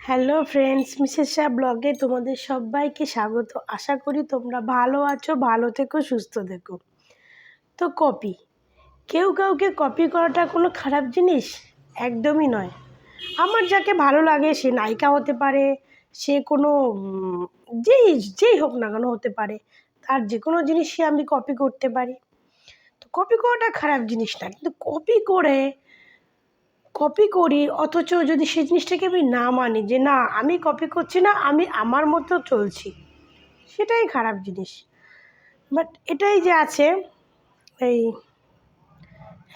Hello friends, Mrs Shah ব্লগে তোমাদের সবাইকে স্বাগত। আশা করি তোমরা ভালো আছো, ভালো থেকো, সুস্থ থেকো। তো কেউ কাউকে কপি করাটা কোনো খারাপ জিনিস একদমই নয়। আমার যাকে ভালো লাগে সে নায়িকা হতে পারে, সে কোনো যেই যেই হোক না কেন হতে পারে, তার যে কোনো জিনিসই আমি কপি করতে পারি। তো কপি করাটা খারাপ জিনিস না, কিন্তু কপি করি অথচ যদি সেই জিনিসটাকে আমি না মানি, যে না আমি কপি করছি না, আমি আমার মতো চলছি, সেটাই খারাপ জিনিস। বাট এটাই যে আছে, এই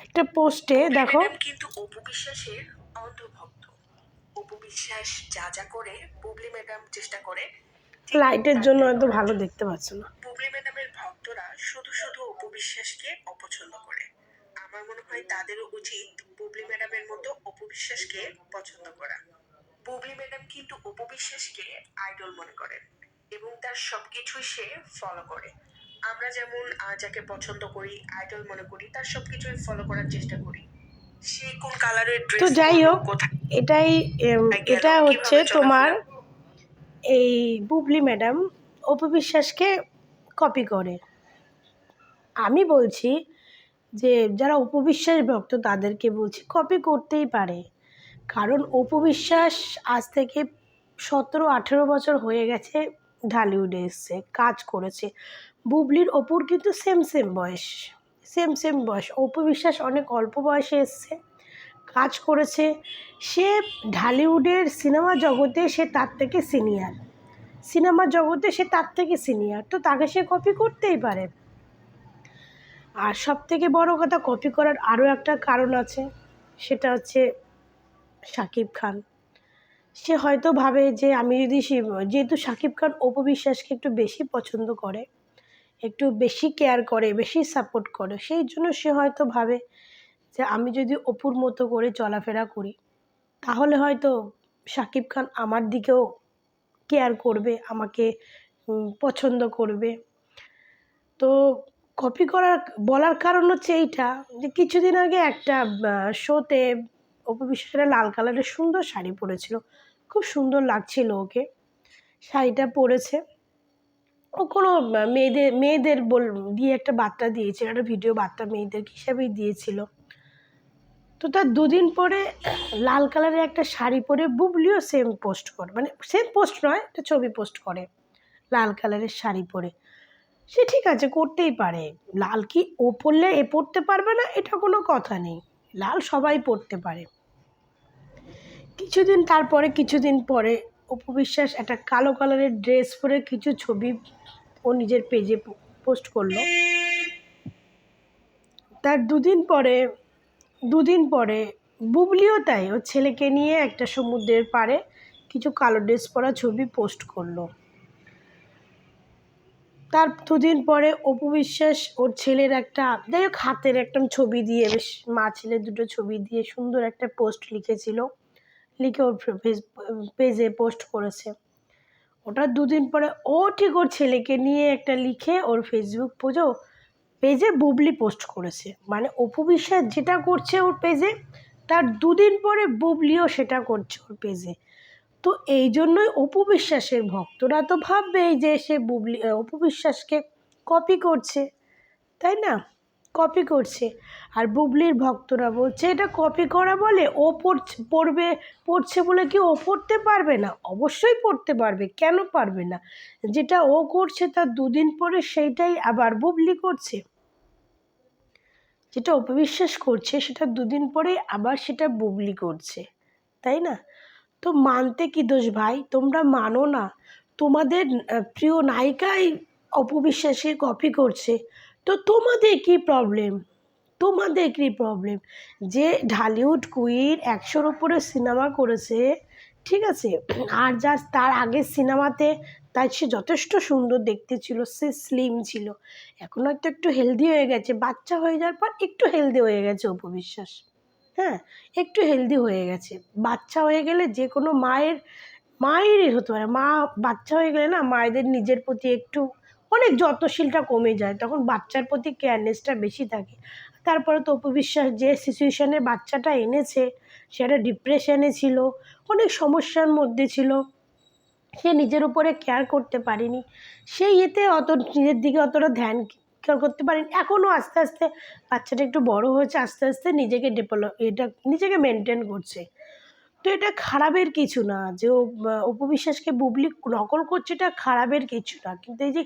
একটা পোস্টে দেখো, কিন্তু অপু বিশ্বাসের অন্ধভক্ত। অপু বিশ্বাস যা যা করে বুবলি ম্যাডাম চেষ্টা করে লাইটের জন্য হয়তো ভালো দেখতে পাচ্ছ না। বুবলি ম্যাডামের ভক্তরা শুধু শুধু অপু বিশ্বাসকে অপছন্দ করে। আমার মনে হয় তাদেরও উচিত বুবলি ম্যাডামের মতো অপু বিশ্বাসকে পছন্দ করা। বুবলি ম্যাডাম কিন্তু অপু বিশ্বাসকে আইডল মনে করেন এবং তার সবকিছুই সে ফলো করে। আমরা যেমন যাকে পছন্দ করি, আইডল মনে করি, তার সবকিছুই ফলো করার চেষ্টা করি। সে কোন কালারের তো ড্রেস যাই হোক, কোথায় এটাই গেল, এটা হচ্ছে কিভাবে তোমার চলাফেরা। এই বুবলি ম্যাডাম অপু বিশ্বাসকে কপি করে। আমি বলছি যে যারা অপু বিশ্বাস ভক্ত তাদেরকে বলছি কপি করতেই পারে, কারণ অপু বিশ্বাস আজ থেকে 17-18 বছর হয়ে গেছে ঢালিউডে এসছে, কাজ করেছে। বুবলির অপুর কিন্তু সেম বয়স। অপু বিশ্বাস অনেক অল্প বয়সে এসছে, কাজ করেছে। সে ঢালিউডের সিনেমা জগতে সে তার থেকে সিনিয়র, তো তাকে সে কপি করতেই পারে। আর সবথেকে বড় কথা, কপি করার আরও একটা কারণ আছে, সেটা হচ্ছে শাকিব খান। সে হয়তো ভাবে যে আমি যদি যেহেতু শাকিব খান অপু বিশ্বাসকে একটু বেশি পছন্দ করে, একটু বেশি কেয়ার করে, বেশি সাপোর্ট করে, সেই জন্য সে হয়তো ভাবে যে আমি যদি অপুর মতো করে চলাফেরা করি, তাহলে হয়তো শাকিব খান আমার দিকেও কেয়ার করবে, আমাকে পছন্দ করবে। তো কপি করার বলার কারণ হচ্ছে এইটা, যে কিছুদিন আগে একটা শোতে অপু বিশ্বাসের লাল কালারের সুন্দর শাড়ি পরেছিল, খুব সুন্দর লাগছিল ওকে, শাড়িটা পরেছে। ও কোনো মেয়েদের দিয়ে একটা বার্তা দিয়েছিল, একটা ভিডিও বার্তা মেয়েদের হিসাবেই দিয়েছিল। তো তার দুদিন পরে লাল কালারের একটা শাড়ি পরে বুবলিও সেম পোস্ট করে, মানে সেম পোস্ট নয়, একটা ছবি পোস্ট করে লাল কালারের শাড়ি পরে। সে ঠিক আছে, করতেই পারে। লাল কি ও পরলে এ পরতে পারবে না, এটা কোনো কথা নেই, লাল সবাই পরতে পারে। কিছুদিন পরে অপু বিশ্বাস একটা কালো কালারের ড্রেস পরে কিছু ছবি ও নিজের পেজে পোস্ট করলো। তার দুদিন পরে বুবলিও তাই ওর ছেলেকে নিয়ে একটা সমুদ্রের পাড়ে কিছু কালো ড্রেস পরা ছবি পোস্ট করলো। তার দুদিন পরে অপু বিশ্বাস ওর ছেলের একটা, যাই হোক, হাতের একটা ছবি দিয়ে, বেশ মা ছেলে দুটো ছবি দিয়ে সুন্দর একটা পোস্ট লিখেছিল, লিখে ওর পেজে পোস্ট করেছে। ওটা দুদিন পরে ও ঠিক ওর ছেলেকে নিয়ে একটা লিখে ওর ফেসবুক পেজে বুবলি পোস্ট করেছে। মানে অপু বিশ্বাস যেটা করছে ওর পেজে, তার দুদিন পরে বুবলিও সেটা করছে ওর পেজে। তো এই জন্যই অপু বিশ্বাসের ভক্তরা তো ভাববেই যে সে অপু বিশ্বাসকে কপি করছে, তাই না? কপি করছে। আর বুবলির ভক্তরা বলছে এটা কপি করা বলে, ও পড়ছে বলে কি ও পড়তে পারবে না? অবশ্যই পড়তে পারবে, কেন পারবে না? যেটা ও করছে তার দুদিন পরে সেইটাই আবার বুবলি করছে, যেটা অপু বিশ্বাস করছে সেটা দুদিন পরে আবার সেটা বুবলি করছে, তাই না? তো মানতে কি দোষ ভাই, তোমরা মানো না, তোমাদের প্রিয় নায়িকাই অপু বিশ্বাসকে কপি করছে, তো তোমাদের কি প্রবলেম? যে ঢালিউড কুইন 100-র উপরে সিনেমা করেছে, ঠিক আছে, আর যা তার আগের সিনেমাতে তাই সে যথেষ্ট সুন্দর দেখতে ছিল, সে স্লিম ছিল, এখন হয়তো একটু হেলদি হয়ে গেছে, বাচ্চা হয়ে যাওয়ার পর একটু হেলদি হয়ে গেছে অপু বিশ্বাস। হ্যাঁ, একটু হেলদি হয়ে গেছে। বাচ্চা হয়ে গেলে যে কোনো মায়েরই হতে পারে, বাচ্চা হয়ে গেলে না, মায়েদের নিজের প্রতি একটু অনেক যত্নশীলটা কমে যায়, তখন বাচ্চার প্রতি কেয়ারনেসটা বেশি থাকে। তারপরে তো অপু বিশ্বাস যে সিচুয়েশানে বাচ্চাটা এনেছে, সে একটা ডিপ্রেশনে ছিল, অনেক সমস্যার মধ্যে ছিল, সে নিজের উপরে কেয়ার করতে পারেনি, সেই এতে অত নিজের দিকে অতটা ধ্যান খেয়াল করতে পারেনি। এখনও আস্তে আস্তে বাচ্চাটা একটু বড় হয়েছে, আস্তে আস্তে নিজেকে নিজেকে মেনটেন করছে। তো এটা খারাপের কিছু না যে ও অপু বিশ্বাসকে বুবলি নকল করছে, এটা খারাপের কিছু না। কিন্তু এই যে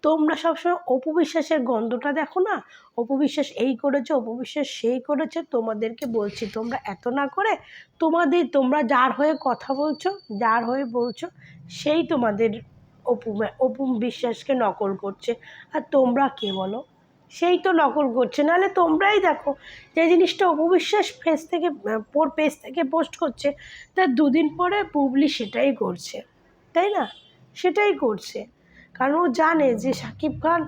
তোমরা সবসময় অপু বিশ্বাসের গন্ধটা দেখো না, অপু বিশ্বাস এই করেছে, অপু বিশ্বাস সেই করেছে, তোমাদেরকে বলছি তোমরা এত না করে তোমরা যার হয়ে কথা বলছো, যার হয়ে বলছো, সেই তোমাদের অপু বিশ্বাসকে নকল করছে। আর তোমরা কে বলো? সেই তো নকল করছে। নাহলে তোমরাই দেখো, যে জিনিসটা অপু বিশ্বাস পেজ থেকে পোস্ট করছে, তার দুদিন পরে বুবলি সেটাই করছে, তাই না? সেটাই করছে, কারণ ও জানে যে শাকিব খান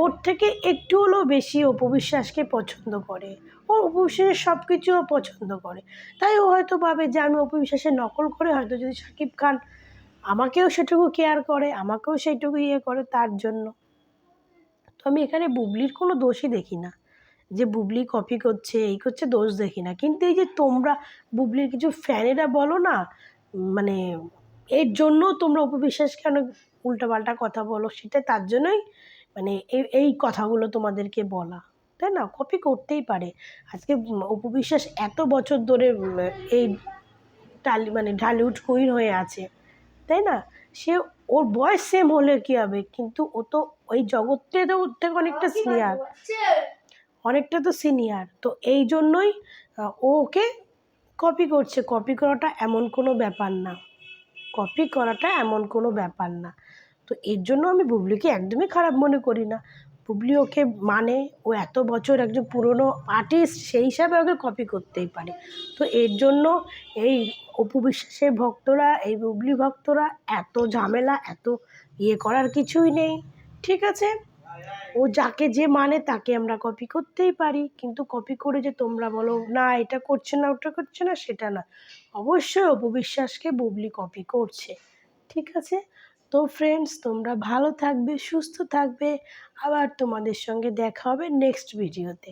ওর থেকে একটু হলেও বেশি অপু বিশ্বাসকে পছন্দ করে, ও অপু বিশ্বাসের সব কিছুও পছন্দ করে। তাই ও হয়তো ভাবে যে আমি অপু বিশ্বাসের নকল করে হয়তো যদি শাকিব খান আমাকেও সেটুকু কেয়ার করে, আমাকেও সেইটুকু ইয়ে করে, তার জন্য। তো আমি এখানে বুবলির কোনো দোষই দেখি না, যে বুবলি কপি করছে এই করছে, দোষ দেখি না। কিন্তু এই যে তোমরা বুবলির কিছু ফ্যানেরা বলো না, মানে এর জন্য তোমরা অপু বিশ্বাসকে অনেক উল্টাপাল্টা কথা বলো, সেটা তার জন্যই মানে এই কথাগুলো তোমাদেরকে বলা, তাই না? কপি করতেই পারে। আজকে অপু বিশ্বাস এত বছর ধরে এই ঢালিউড কুইন হয়ে আছে, তাই না? সে ওর বয়স সেম হলে কী হবে, কিন্তু ও তো ওই জগৎটা তো ওর থেকে অনেকটা সিনিয়র, অনেকটা তো সিনিয়র। তো এই জন্যই ও ওকে কপি করছে। কপি করাটা এমন কোনো ব্যাপার না, কপি করাটা এমন কোনো ব্যাপার না। তো এর জন্য আমি বুবলিকে একদমই খারাপ মনে করি না। বুবলি ওকে মানে, ও এত বছর একজন পুরনো আর্টিস্ট, সেই হিসাবে ওকে কপি করতেই পারে। তো এর জন্য এই অপু বিশ্বাসের ভক্তরা, এই বুবলি ভক্তরা এত ঝামেলা, এত ইয়ে করার কিছুই নেই, ঠিক আছে? ও যাকে যে মানে তাকে আমরা কপি করতেই পারি, কিন্তু কপি করে যে তোমরা বলো না এটা করছে না ওটা করছে না, সেটা না। অবশ্যই অপু বিশ্বাসকে বুবলি কপি করছে, ঠিক আছে? তো ফ্রেন্ডস, তোমরা ভালো থাকবে, সুস্থ থাকবে। আবার তোমাদের সঙ্গে দেখা হবে নেক্সট ভিডিওতে।